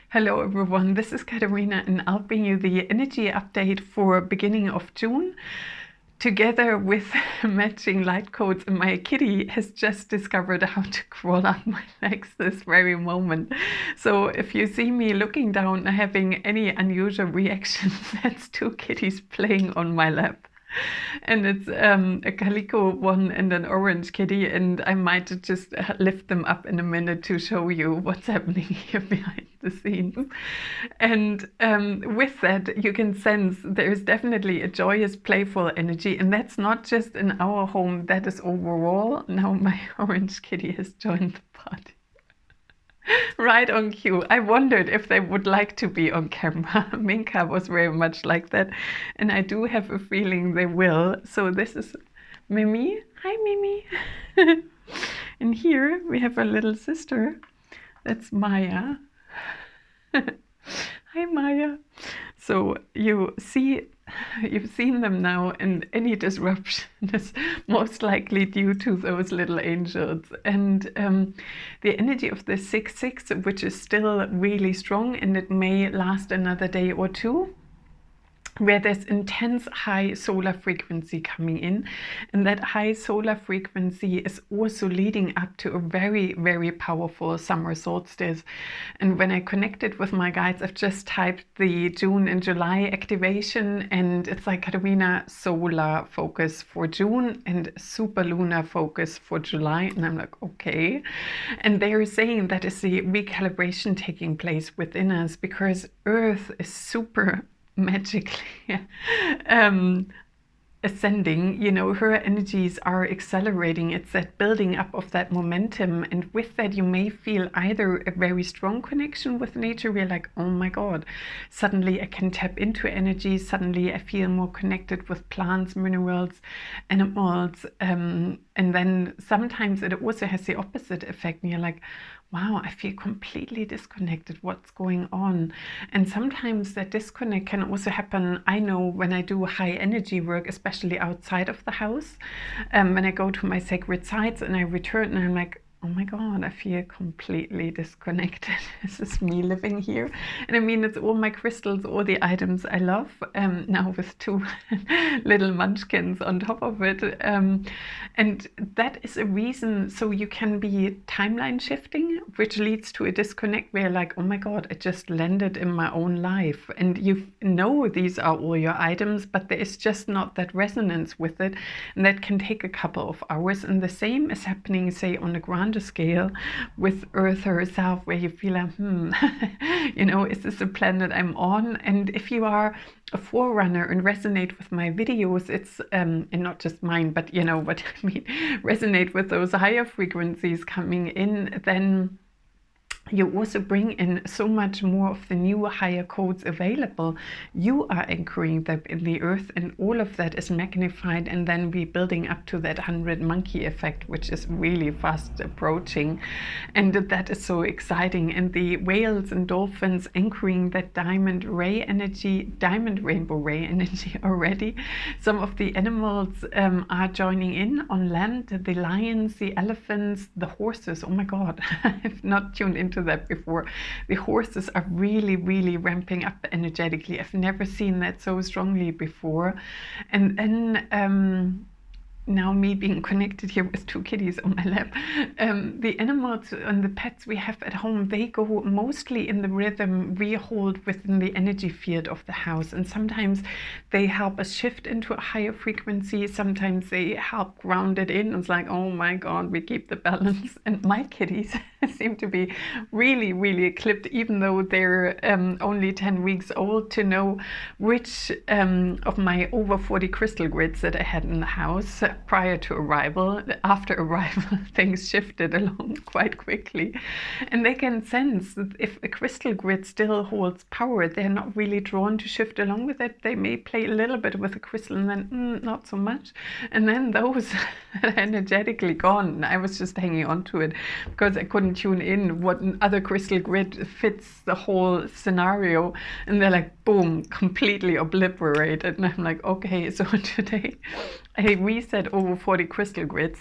Hello everyone, this is Katerina and I'll bring you the energy update for beginning of June together with matching light codes, and my kitty has just discovered how to crawl up my legs this very moment. So if you see me looking down and having any unusual reactions, that's two kitties playing on my lap. And it's a calico one and an orange kitty, and I might just lift them up in a minute to show you what's happening here behind the scenes. And with that, you can sense there's definitely a joyous, playful energy, and that's not just in our home, that is overall. Now my orange kitty has joined the party. Right on cue. I wondered if they would like to be on camera. Minka was very much like that, and I do have a feeling they will. So this is Mimi. Hi, Mimi. And here we have a little sister. That's Maya. Hi, Maya. So you've seen them now, and any disruption is most likely due to those little angels. And the energy of the 6-6, which is still really strong, and it may last another day or two, where there's intense high solar frequency coming in, and that high solar frequency is also leading up to a very, very powerful summer solstice. And when I connected with my guides, I've just typed the June and July activation, and it's like Katerina solar focus for June and super lunar focus for July, and I'm like, okay. And they are saying that is the recalibration taking place within us, because Earth is super magically ascending. You know, her energies are accelerating. It's that building up of that momentum, and with that you may feel either a very strong connection with nature, where like, oh my god, suddenly I can tap into energy, suddenly I feel more connected with plants, minerals, animals, and then sometimes it also has the opposite effect, and you're like, wow, I feel completely disconnected. What's going on? And sometimes that disconnect can also happen, I know, when I do high energy work, especially outside of the house. When I go to my sacred sites and I return and I'm like, oh my god, I feel completely disconnected. This is me living here. And I mean, it's all my crystals, all the items I love, now with two little munchkins on top of it. And that is a reason, so you can be timeline shifting, which leads to a disconnect where like, oh my god, I just landed in my own life. And you know these are all your items, but there is just not that resonance with it. And that can take a couple of hours. And the same is happening, say, on a grander scale with Earth herself, where you feel like, you know, is this a planet I'm on? And if you are a forerunner and resonate with my videos, it's and not just mine, but you know what I mean, resonate with those higher frequencies coming in, then you also bring in so much more of the new higher codes available. You are anchoring them in the earth, and all of that is magnified, and then we building up to that 100 monkey effect, which is really fast approaching. And that is so exciting. And the whales and dolphins anchoring that diamond ray energy, diamond rainbow ray energy already. Some of the animals are joining in on land, the lions, the elephants, the horses. Oh my god, I've not tuned into that before. The horses are really, really ramping up energetically. I've never seen that so strongly before. And then now me being connected here with two kitties on my lap, the animals and the pets we have at home, they go mostly in the rhythm we hold within the energy field of the house. And sometimes they help us shift into a higher frequency. Sometimes they help ground it in. It's like, oh my god, we keep the balance. And my kitties seem to be really, really equipped, even though they're only 10 weeks old, to know which of my over 40 crystal grids that I had in the house prior to arrival. After arrival, things shifted along quite quickly, and they can sense that if a crystal grid still holds power, they're not really drawn to shift along with it. They may play a little bit with the crystal and then not so much, and then those that are energetically gone, I was just hanging on to it because I couldn't tune in what other crystal grid fits the whole scenario, and they're like, boom, completely obliterated. And I'm like, okay, so today I reset over 40 crystal grids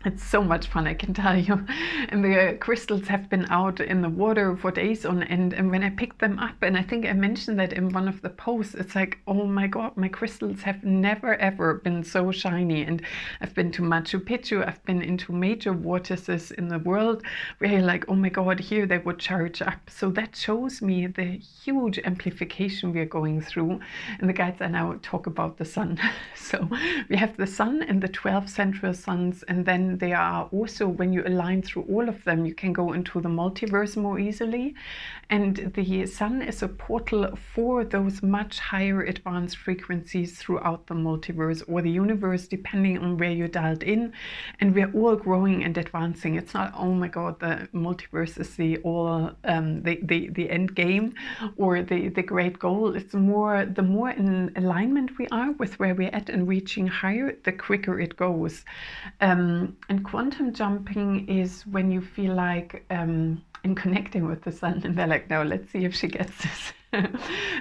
It's so much fun, I can tell you. And the crystals have been out in the water for days on end. And when I picked them up, and I think I mentioned that in one of the posts, it's like, oh my God, my crystals have never ever been so shiny. And I've been to Machu Picchu, I've been into major vortices in the world where you're like, oh my God, here they would charge up. So that shows me the huge amplification we're going through. And the guides I now talk about the sun. So we have the sun and the 12 central suns, and then they are also, when you align through all of them, you can go into the multiverse more easily. And the sun is a portal for those much higher advanced frequencies throughout the multiverse or the universe, depending on where you're dialed in. And we're all growing and advancing. It's not, oh my God, the multiverse is the end game or the great goal. It's more, the more in alignment we are with where we're at and reaching higher, the quicker it goes. And quantum jumping is when you feel like in connecting with the sun, and they're like, no, let's see if she gets this.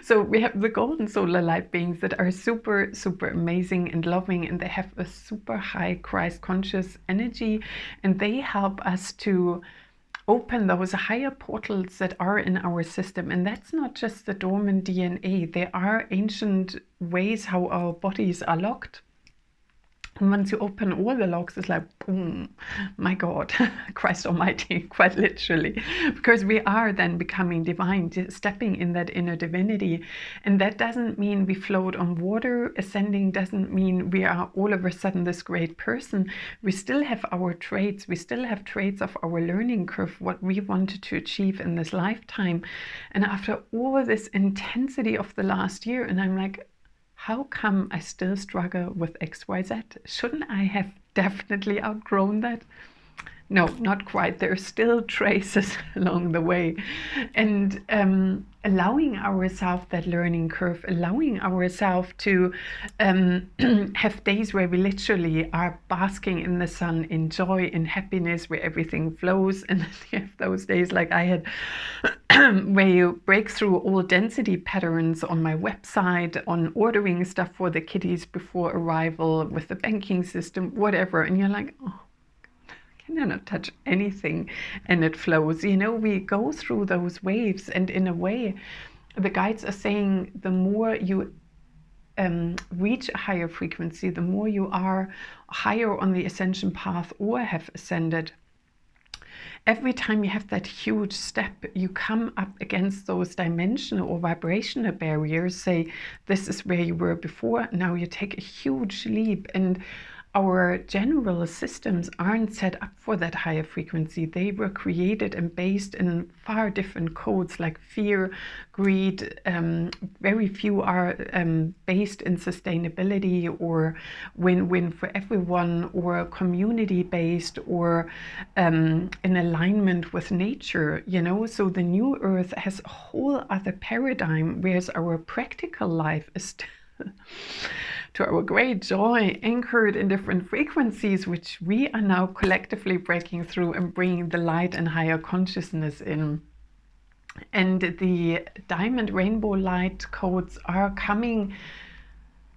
So we have the golden solar light beings that are super, super amazing and loving, and they have a super high Christ conscious energy, and they help us to open those higher portals that are in our system. And that's not just the dormant DNA. There are ancient ways how our bodies are locked. And once you open all the locks, it's like, boom, my God, Christ Almighty, quite literally, because we are then becoming divine, stepping in that inner divinity. And that doesn't mean we float on water. Ascending doesn't mean we are all of a sudden this great person. We still have our traits. We still have traits of our learning curve, what we wanted to achieve in this lifetime. And after all this intensity of the last year, and I'm like, how come I still struggle with XYZ? Shouldn't I have definitely outgrown that? No, not quite. There are still traces along the way. And allowing ourselves that learning curve, allowing ourselves to have days where we literally are basking in the sun, in joy, in happiness, where everything flows. And then you have those days like I had, where you break through all density patterns on my website, on ordering stuff for the kitties before arrival, with the banking system, whatever. And you're like, oh, can I not touch anything? And it flows. You know, we go through those waves, and in a way, the guides are saying the more you reach a higher frequency, the more you are higher on the ascension path or have ascended. Every time you have that huge step, you come up against those dimensional or vibrational barriers. Say, this is where you were before, now you take a huge leap. And our general systems aren't set up for that higher frequency. They were created and based in far different codes like fear, greed. Very few are based in sustainability or win-win for everyone, or community-based, or in alignment with nature, you know. So the new earth has a whole other paradigm, whereas our practical life is to our great joy, anchored in different frequencies, which we are now collectively breaking through and bringing the light and higher consciousness in. And the diamond rainbow light codes are coming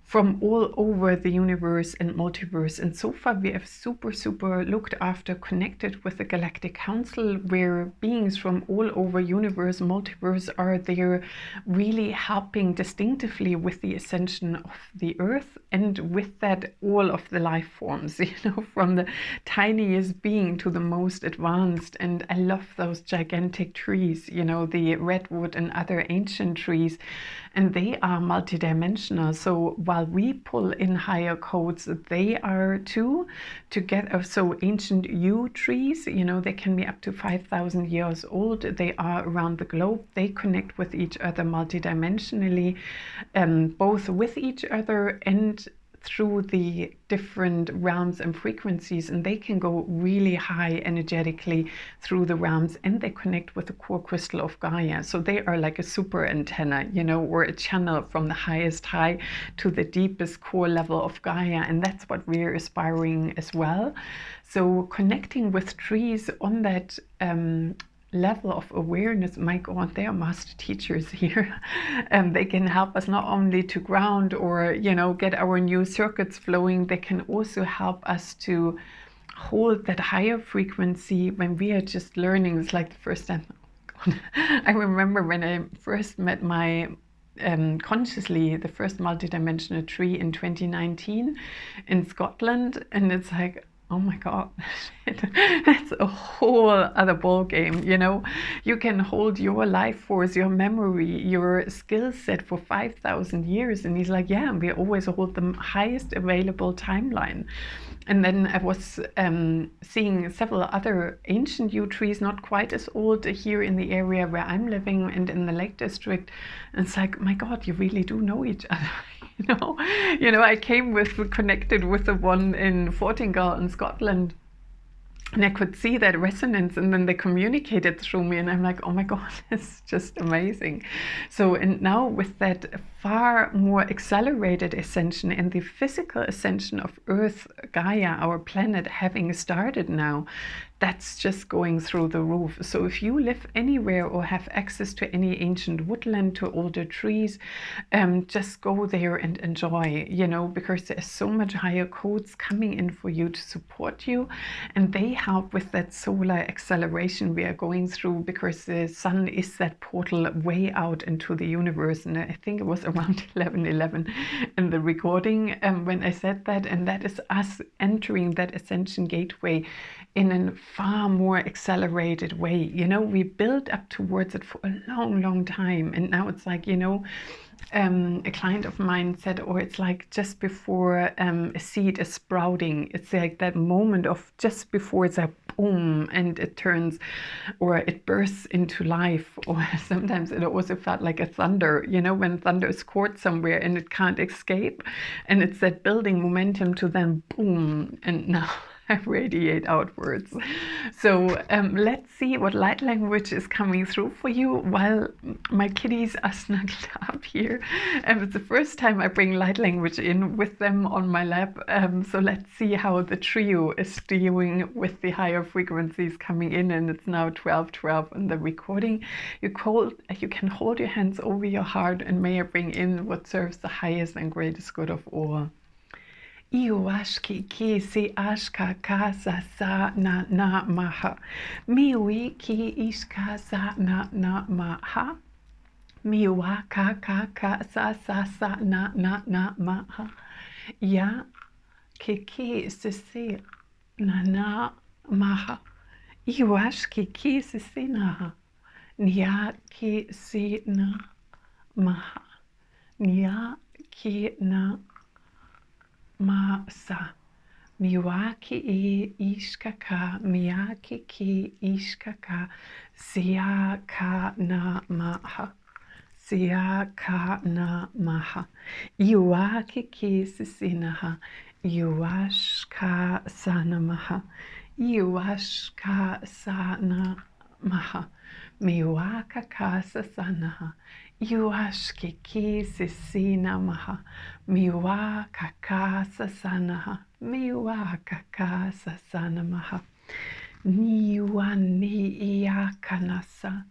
from all over the universe and multiverse. And so far we have super, super looked after, connected with the Galactic Council, where beings from all over universe, multiverse are there, really helping distinctively with the ascension of the earth, and with that all of the life forms, you know, from the tiniest being to the most advanced. And I love those gigantic trees, you know, the redwood and other ancient trees, and they are multidimensional. So while we pull in higher codes, they are too together. So ancient yew trees, you know, they can be up to 5,000 years old. They are around the globe. They connect with each other multidimensionally, both with each other and through the different realms and frequencies, and they can go really high energetically through the realms, and they connect with the core crystal of Gaia. So they are like a super antenna, you know, or a channel from the highest high to the deepest core level of Gaia, and that's what we're aspiring as well. So connecting with trees on that level of awareness, my God, they are master teachers here. They can help us not only to ground or, you know, get our new circuits flowing, they can also help us to hold that higher frequency when we are just learning. It's like the first time. I remember when I first met my consciously the first multidimensional tree in 2019 in Scotland, and it's like, oh my god, that's a whole other ball game. You know, you can hold your life force, your memory, your skill set for 5,000 years, and he's like, yeah, we always hold the highest available timeline. And then I was seeing several other ancient yew trees, not quite as old, here in the area where I'm living and in the Lake District. And it's like, my God, you really do know each other. I connected with the one in Fortingall in Scotland. And I could see that resonance, and then they communicated through me, and I'm like, oh my God, it's just amazing. So, and now with that far more accelerated ascension and the physical ascension of Earth, Gaia, our planet, having started now, that's just going through the roof. So if you live anywhere or have access to any ancient woodland, to older trees, just go there and enjoy, because there's so much higher codes coming in for you to support you. And they help with that solar acceleration we are going through, because the sun is that portal way out into the universe. And I think it was around 11:11 in the recording when I said that. And that is us entering that ascension gateway in a far more accelerated way. We built up towards it for a long, long time. And now it's like, a client of mine said, or it's like just before a seed is sprouting. It's like that moment of just before it's a boom and it turns, or it bursts into life. Or sometimes it also felt like a thunder, when thunder is caught somewhere and it can't escape. And it's that building momentum to then boom, and now radiate outwards. So let's see what light language is coming through for you while my kitties are snuggled up here. It's the first time I bring light language in with them on my lap. So let's see how the trio is doing with the higher frequencies coming in. And it's now 12:12 on the recording. You can hold your hands over your heart, and may I bring in what serves the highest and greatest good of all. Iwashki ki si ashka ka sa sa na na maha. Miwi ki ishka sa na na maha. Miwa ka sa sa sa na na na maha. Ya ki si na na maha. Iwashki ki si na. Nya ki si na maha. Nya ki na Masa miwaki e ishkaka miyaki ki ishkaka siaka na maha siaka na maha iwaki ki sisinaha iwashka sana maha iwashka sana maha miwaka kasa sanaha Iwashki ki sisina maha, miwa kaka sasanaha, miwa kaka sasana maha, niwa ni iyakanasa,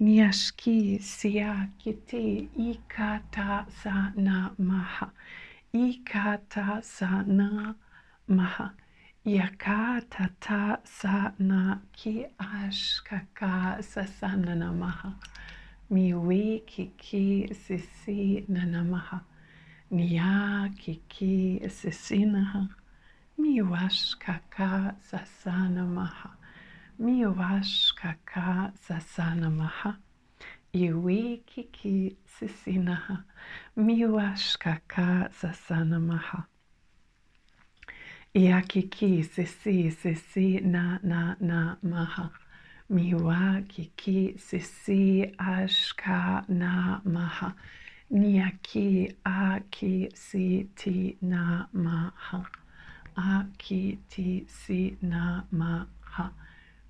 niashki siya kiti ikata sana maha, ikata sana maha, yakata ta sana ki ashkaka sasana maha. Miwi kiki sisi nanamaha. Nia kiki sisinaha. Miwash kaka sasana maha. Miwash kaka sasana maha. Iwi kiki sisinaha. Miwash kaka sasana maha. Ia kiki sisi na maha. Miwa kiki sisi ashka na maha. Niaki aki si ti na maha. Aki ti si na maha.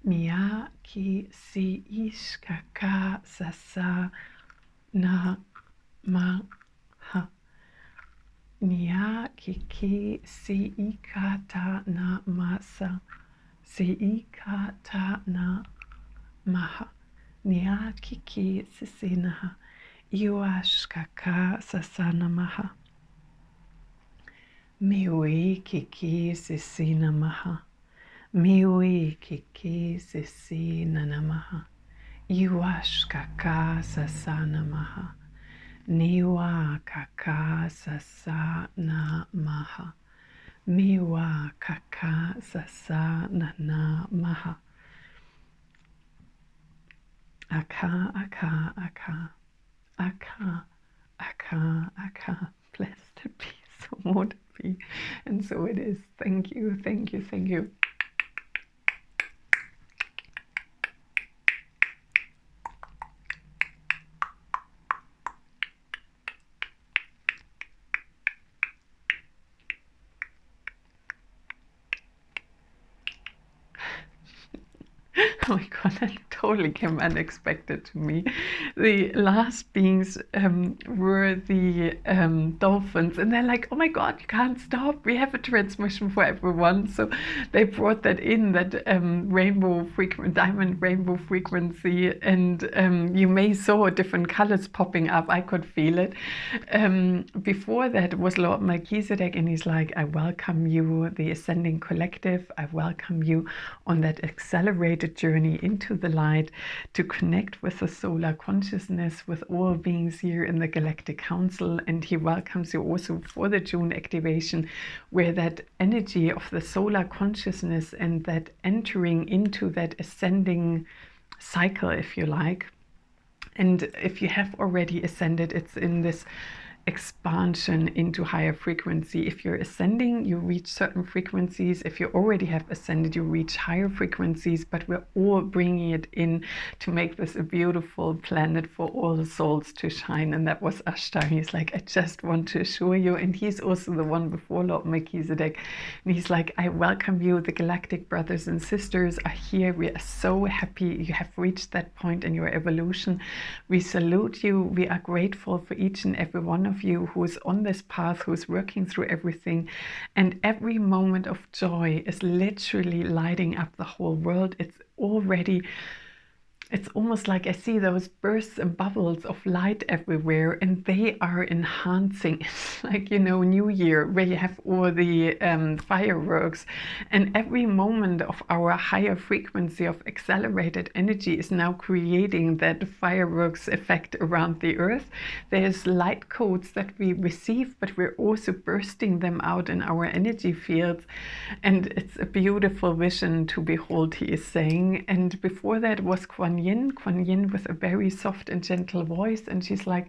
Miyaki si ishkaka sasa na maha. Niaki ki si ikata na masa. Si ikata na maha. Nia kiki sisinaha. Iwashkaka sasana maha. Miwi kiki sisina maha. Miwi kiki sisi nanamaha. Iwash kaka sasa namaha. Niwa kaka sasa namaha. Miwa kaka sasa nanamaha. Aka, aka, aka. Aka, aka, aka. Blessed it be, so mote it be. And so it is. Thank you, thank you, thank you. Oh my God, that totally came unexpected to me. The last beings were the dolphins, and they're like, oh my God, you can't stop. We have a transmission for everyone. So they brought that in, that diamond rainbow frequency, and you may saw different colors popping up. I could feel it. Before that was Lord Melchizedek, and he's like, I welcome you, the Ascending Collective. I welcome you on that accelerated journey into the light to connect with the solar consciousness, with all beings here in the Galactic Council. And he welcomes you also for the June activation, where that energy of the solar consciousness and that entering into that ascending cycle, if you like. And if you have already ascended, it's in this expansion into higher frequency. If you're ascending, you reach certain frequencies. If you already have ascended, you reach higher frequencies, but we're all bringing it in to make this a beautiful planet for all the souls to shine. And that was Ashtar. He's like, I just want to assure you. And he's also the one before Lord Melchizedek. And he's like, I welcome you. The galactic brothers and sisters are here. We are so happy you have reached that point in your evolution. We salute you. We are grateful for each and every one of you who is on this path, who is working through everything, and every moment of joy is literally lighting up the whole world. It's almost like I see those bursts and bubbles of light everywhere, and they are enhancing. It's like, you know, New Year, where you have all the fireworks, and every moment of our higher frequency of accelerated energy is now creating that fireworks effect around the earth. There's light codes that we receive, but we're also bursting them out in our energy fields, and it's a beautiful vision to behold, he is saying. And before that was Kuan Yin with a very soft and gentle voice, and she's like,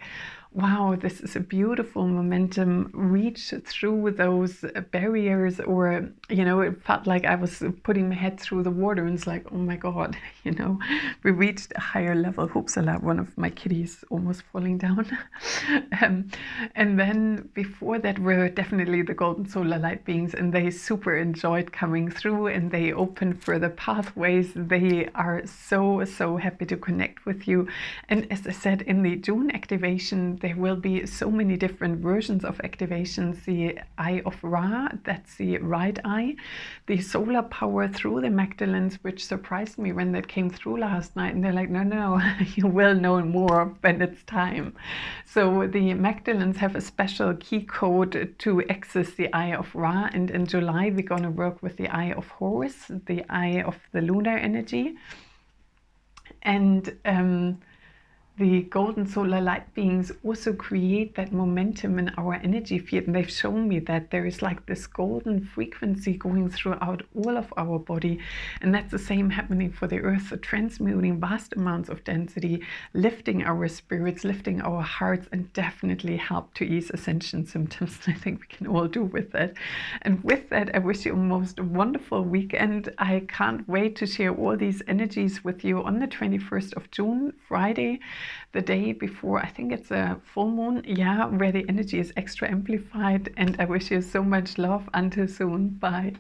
wow, this is a beautiful momentum. Reach through those barriers, or, you know, it felt like I was putting my head through the water, and it's like, oh my God, you know, we reached a higher level. Hoopsala, one of my kitties almost falling down. And then before that were definitely the golden solar light beings, and they super enjoyed coming through, and they opened further pathways. They are so happy to connect with you. And as I said, in the June activation, there will be so many different versions of activations. The Eye of Ra, that's the right eye. The solar power through the Magdalens, which surprised me when that came through last night. And they're like, no, you will know more when it's time. So the Magdalens have a special key code to access the Eye of Ra. And in July, we're going to work with the Eye of Horus, the eye of the lunar energy. And the golden solar light beings also create that momentum in our energy field, and they've shown me that there is like this golden frequency going throughout all of our body, and that's the same happening for the earth, transmuting vast amounts of density, lifting our spirits, lifting our hearts, and definitely help to ease ascension symptoms. I think we can all do with that. And with that, I wish you a most wonderful weekend. I can't wait to share all these energies with you on the 21st of June, Friday, the day before, I think it's a full moon, yeah, where the energy is extra amplified. And I wish you so much love. Until soon. Bye.